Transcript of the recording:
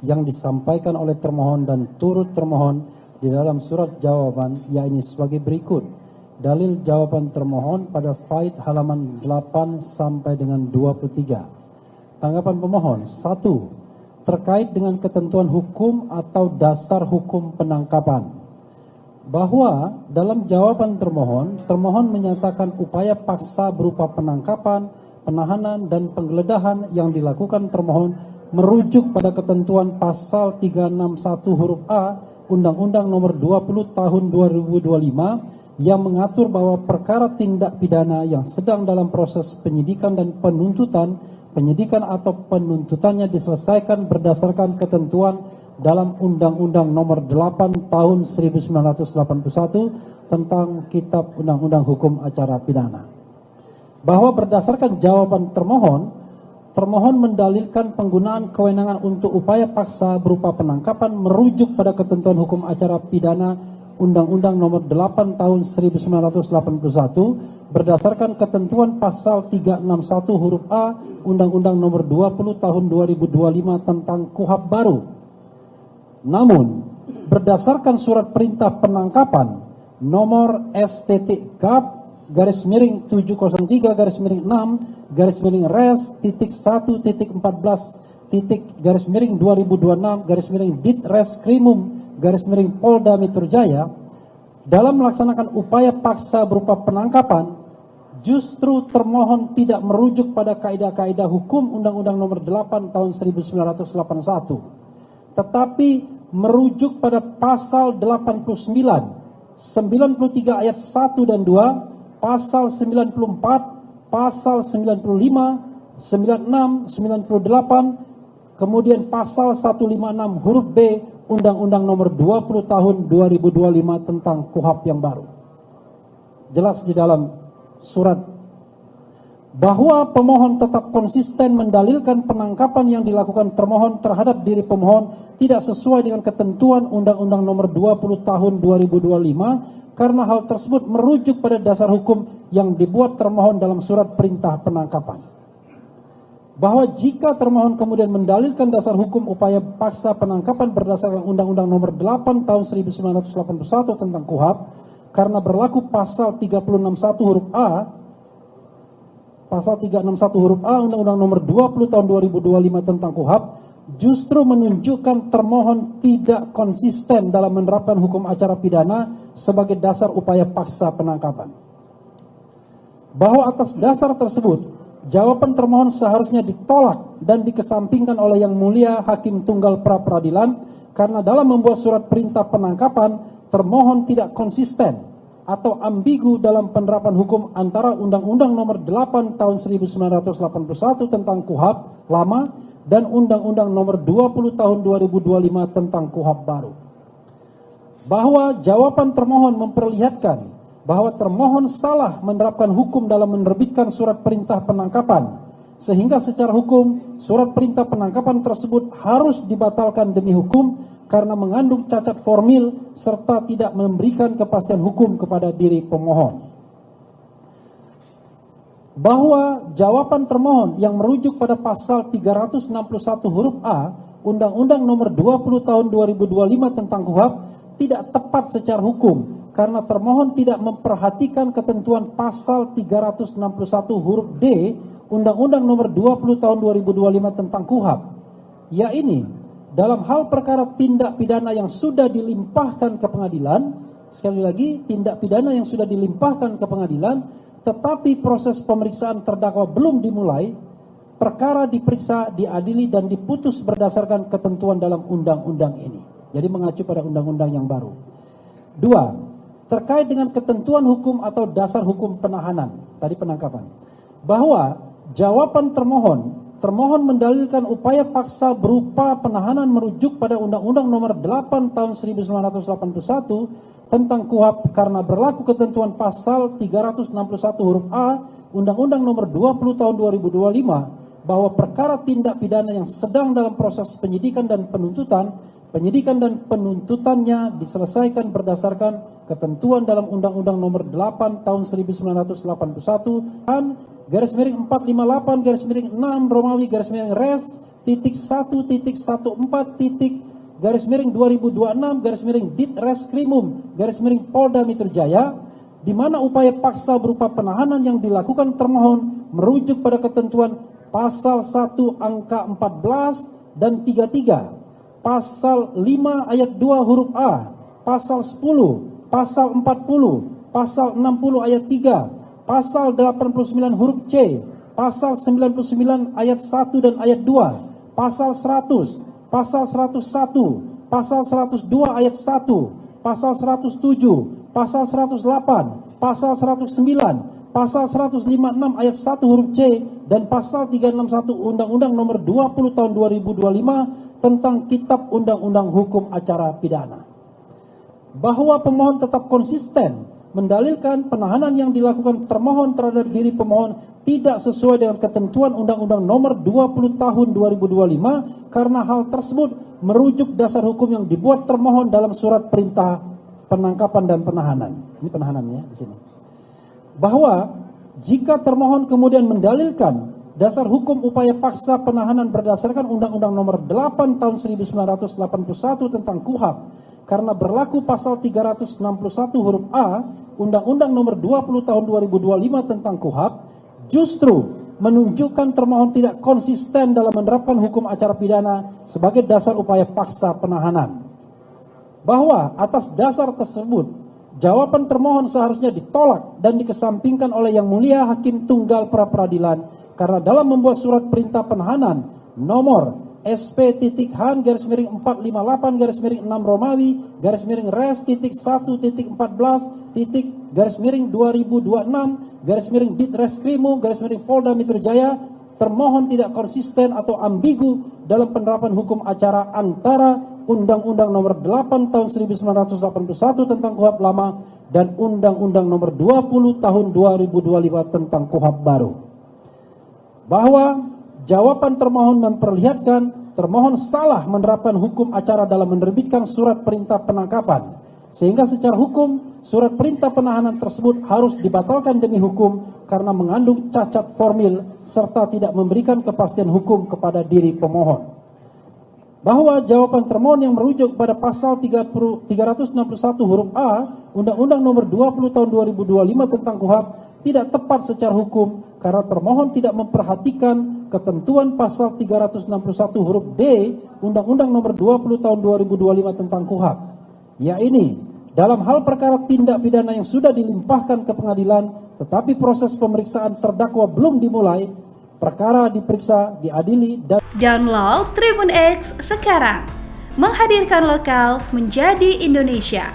yang disampaikan oleh termohon dan turut termohon di dalam surat jawaban, yakni sebagai berikut. Dalil jawaban termohon pada faid halaman 8 sampai dengan 23. Tanggapan pemohon: 1. Terkait dengan ketentuan hukum atau dasar hukum penangkapan. Bahwa dalam jawaban termohon menyatakan upaya paksa berupa penangkapan, penahanan, dan penggeledahan yang dilakukan termohon merujuk pada ketentuan pasal 361 huruf A Undang-Undang Nomor 20 Tahun 2025 yang mengatur bahwa perkara tindak pidana yang sedang dalam proses penyidikan dan penyidikan atau penuntutannya diselesaikan berdasarkan ketentuan dalam Undang-Undang Nomor 8 Tahun 1981 tentang Kitab Undang-Undang Hukum Acara Pidana. Bahwa berdasarkan jawaban termohon mendalilkan penggunaan kewenangan untuk upaya paksa berupa penangkapan merujuk pada ketentuan hukum acara pidana Undang-Undang Nomor 8 Tahun 1981 berdasarkan ketentuan pasal 361 huruf A Undang-Undang Nomor 20 Tahun 2025 tentang KUHP baru. Namun, berdasarkan surat perintah penangkapan nomor STT/6/res/6/2026/Ditreskrimum/Polda Metro Jaya dalam melaksanakan upaya paksa berupa penangkapan, justru termohon tidak merujuk pada kaidah-kaidah hukum Undang-Undang Nomor 8 Tahun 1981, tetapi merujuk pada pasal 89, 93 ayat 1 dan 2, pasal 94, pasal 95, 96, 98, kemudian pasal 156 huruf B Undang-Undang Nomor 20 Tahun 2025 tentang KUHP yang baru. Jelas di dalam surat bahwa pemohon tetap konsisten mendalilkan penangkapan yang dilakukan termohon terhadap diri pemohon tidak sesuai dengan ketentuan Undang-Undang Nomor 20 Tahun 2025 karena hal tersebut merujuk pada dasar hukum yang dibuat termohon dalam surat perintah penangkapan. Bahwa jika termohon kemudian mendalilkan dasar hukum upaya paksa penangkapan berdasarkan Undang-Undang Nomor 8 Tahun 1981 tentang KUHP karena berlaku pasal 361 huruf A Pasal 361 huruf A Undang-Undang Nomor 20 Tahun 2025 tentang KUHP justru menunjukkan termohon tidak konsisten dalam menerapkan hukum acara pidana sebagai dasar upaya paksa penangkapan. Bahwa atas dasar tersebut, jawaban termohon seharusnya ditolak dan dikesampingkan oleh Yang Mulia Hakim Tunggal Pra Peradilan karena dalam membuat surat perintah penangkapan, termohon tidak konsisten atau ambigu dalam penerapan hukum antara Undang-Undang Nomor 8 Tahun 1981 tentang KUHP lama dan Undang-Undang Nomor 20 Tahun 2025 tentang KUHP baru. Bahwa jawaban termohon memperlihatkan bahwa termohon salah menerapkan hukum dalam menerbitkan surat perintah penangkapan, sehingga secara hukum surat perintah penangkapan tersebut harus dibatalkan demi hukum karena mengandung cacat formil serta tidak memberikan kepastian hukum kepada diri pemohon. Bahwa jawaban termohon yang merujuk pada pasal 361 huruf A Undang-Undang Nomor 20 Tahun 2025 tentang KUHP tidak tepat secara hukum karena termohon tidak memperhatikan ketentuan pasal 361 huruf D Undang-Undang Nomor 20 Tahun 2025 tentang KUHP, yaitu dalam hal perkara tindak pidana yang sudah dilimpahkan ke pengadilan, sekali lagi tindak pidana yang sudah dilimpahkan ke pengadilan, tetapi proses pemeriksaan terdakwa belum dimulai, perkara diperiksa, diadili dan diputus berdasarkan ketentuan dalam undang-undang ini. Jadi mengacu pada undang-undang yang baru. 2. Terkait dengan ketentuan hukum atau dasar hukum penahanan, tadi penangkapan, bahwa jawaban termohon mendalilkan upaya paksa berupa penahanan merujuk pada Undang-Undang Nomor 8 Tahun 1981 tentang KUHP karena berlaku ketentuan pasal 361 huruf A Undang-Undang Nomor 20 Tahun 2025 bahwa perkara tindak pidana yang sedang dalam proses penyidikan dan penuntutannya diselesaikan berdasarkan ketentuan dalam Undang-Undang Nomor 8 Tahun 1981 dan /458/6 Romawi /Res 1.14.2026/Ditreskrimum/Polda Metro Jaya, di mana upaya paksa berupa penahanan yang dilakukan termohon merujuk pada ketentuan pasal 1 angka 14 dan 33, pasal 5 ayat 2 huruf A, pasal 10, pasal 40, pasal 60 ayat 3, pasal 89 huruf C, pasal 99 ayat 1 dan ayat 2, pasal 100, pasal 101, pasal 102 ayat 1, pasal 107, pasal 108, pasal 109, pasal 156 ayat 1 huruf C, dan pasal 361 Undang-Undang Nomor 20 Tahun 2025 tentang Kitab Undang-Undang Hukum Acara Pidana. Bahwa pemohon tetap konsisten mendalilkan penahanan yang dilakukan termohon terhadap diri pemohon tidak sesuai dengan ketentuan Undang-Undang Nomor 20 Tahun 2025 karena hal tersebut merujuk dasar hukum yang dibuat termohon dalam surat perintah penangkapan dan penahanan. Ini penahanannya di sini. Bahwa jika termohon kemudian mendalilkan dasar hukum upaya paksa penahanan berdasarkan Undang-Undang Nomor 8 Tahun 1981 tentang KUHP karena berlaku pasal 361 huruf A Undang-Undang Nomor 20 Tahun 2025 tentang KUHP, justru menunjukkan termohon tidak konsisten dalam menerapkan hukum acara pidana sebagai dasar upaya paksa penahanan. Bahwa atas dasar tersebut, jawaban termohon seharusnya ditolak dan dikesampingkan oleh Yang Mulia Hakim Tunggal Pra-Peradilan karena dalam membuat surat perintah penahanan nomor SP.H/458/6 Romawi /1.1.14.2026/Ditreskrimum/Polda Metro Jaya, termohon tidak konsisten atau ambigu dalam penerapan hukum acara antara Undang-Undang Nomor 8 Tahun 1981 tentang KUHP lama dan Undang-Undang Nomor 20 Tahun 2025 tentang KUHP baru. Bahwa jawaban termohon memperlihatkan termohon salah menerapkan hukum acara dalam menerbitkan surat perintah penangkapan, sehingga secara hukum surat perintah penahanan tersebut harus dibatalkan demi hukum karena mengandung cacat formil serta tidak memberikan kepastian hukum kepada diri pemohon. Bahwa jawaban termohon yang merujuk pada pasal 361 huruf A Undang-Undang Nomor 20 Tahun 2025 tentang KUHP tidak tepat secara hukum karena termohon tidak memperhatikan ketentuan pasal 361 huruf D Undang-Undang Nomor 20 Tahun 2025 tentang KUHP, yaitu dalam hal perkara tindak pidana yang sudah dilimpahkan ke pengadilan tetapi proses pemeriksaan terdakwa belum dimulai, perkara diperiksa, diadili, dan download Tribun X sekarang, menghadirkan lokal menjadi Indonesia.